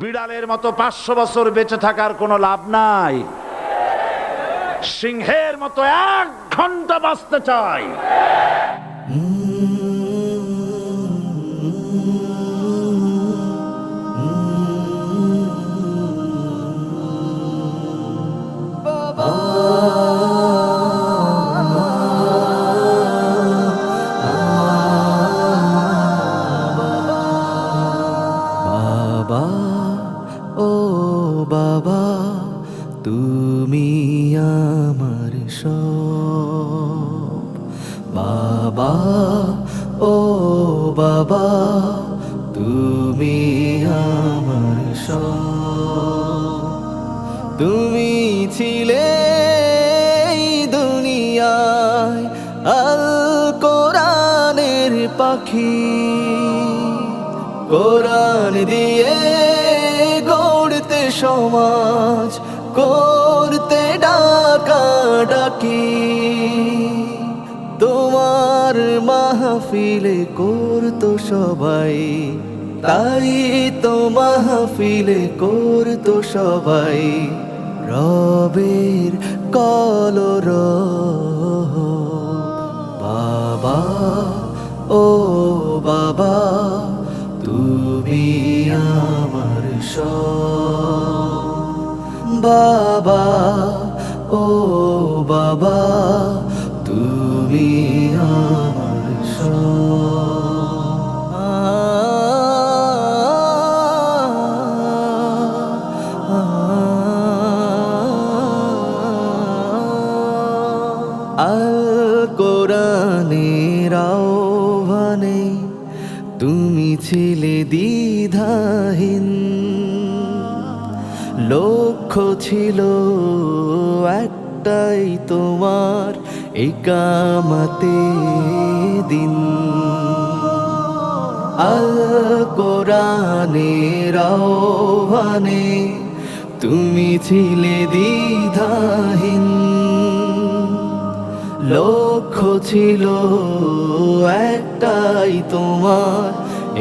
বিড়ালের মতো 500 বছর বেঁচে থাকার কোনো লাভ নাই। সিংহের মতো 1 ঘন্টা বাঁচতে চাই। বাবা, ও বাবা, তুমি আমার সব। বাবা, ও বাবা, তুমি আমার সব। তুমি ছিলে এই দুনিয়ায় আল কোরআনের পাখি, কোরআন দিয়ে গড়তে সমাজ, করতে ডাকা ডাকি। তোমার মাহফিলে করতো সবাই, তাই তো মাহফিলে করতো সবাই রবের কলরব। বাবা, ও বাবা, তুমি আমার সব। বাবা, ও বাবা, তুমি আমার সব। আল কোরআনের আহ্বানে তুমি ছিলে দ্বিধাহীন, লক্ষ্য ছিল একটাই তোমার ইকামতে দিন। আল কোরআনের আহ্বানে তুমি ছিলে দ্বিধাহীন, লক্ষ্য ছিল একটাই তোমার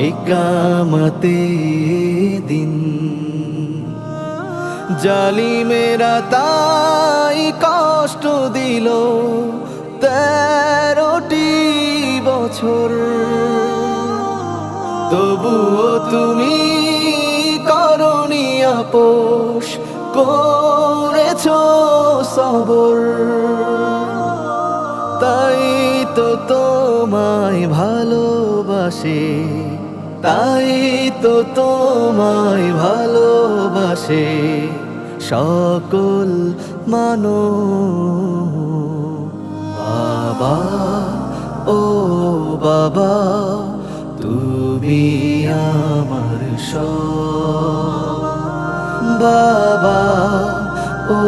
ইকামতে দিন। জালিমেরা তাই কষ্ট দিল 13টি বছর, তবুও তুমি করনি আপোষ, করেছ সবর। তাই তো তোমায় ভালোবাসে, তাই তো তোমায় ভালোবাসে সকল মানব। বাবা, ও বাবা, তুমি আমার সব। বাবা, ও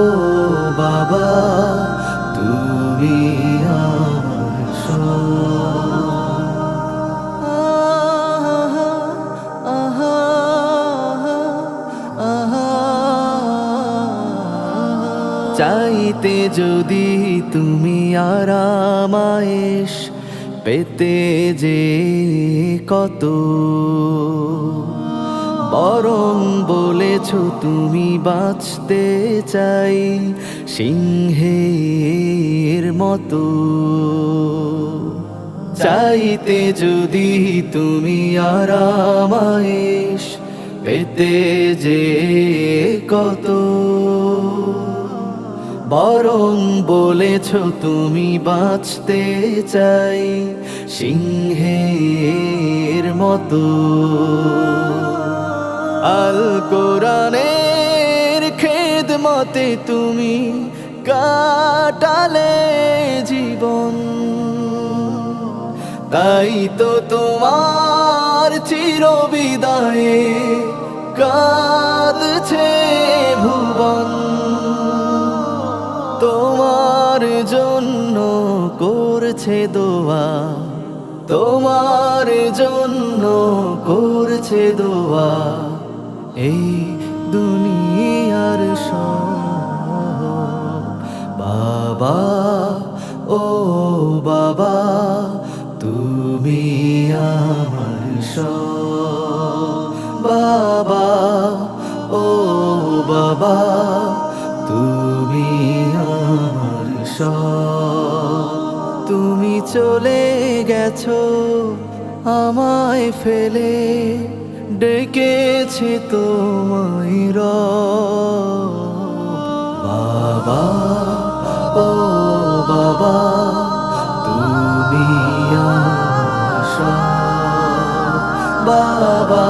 বাবা, তুমি আমার সব। চাইতে যদি তুমি আরামায়েশ, পেতে যে কত, বরং বলেছ তুমি বাঁচতে চাই সিংহের মতো। চাইতে যদি তুমি আরামায়েশ, পেতে যে কত, বরং বলেছ তুমি বাঁচতে চাই সিংহের মতো। আল কোরআনের খেদমতে তুমি কাটালে জীবন, তাই তো তোমার চিরবিদায়ে কাঁদছে ভুবন। তোমার জন্য করছে দোয়া, তোমার জন্য করছে দোয়া এই দুনিয়ার সব। বাবা, ও বাবা, তুমি আমার সব। বাবা, ও বাবা তুমি আমার সব। তুমি চলে গেছো আমায় ফেলে, ডেকেছে তোমায় রব। বাবা ও বাবা তুমি আমার সব। বাবা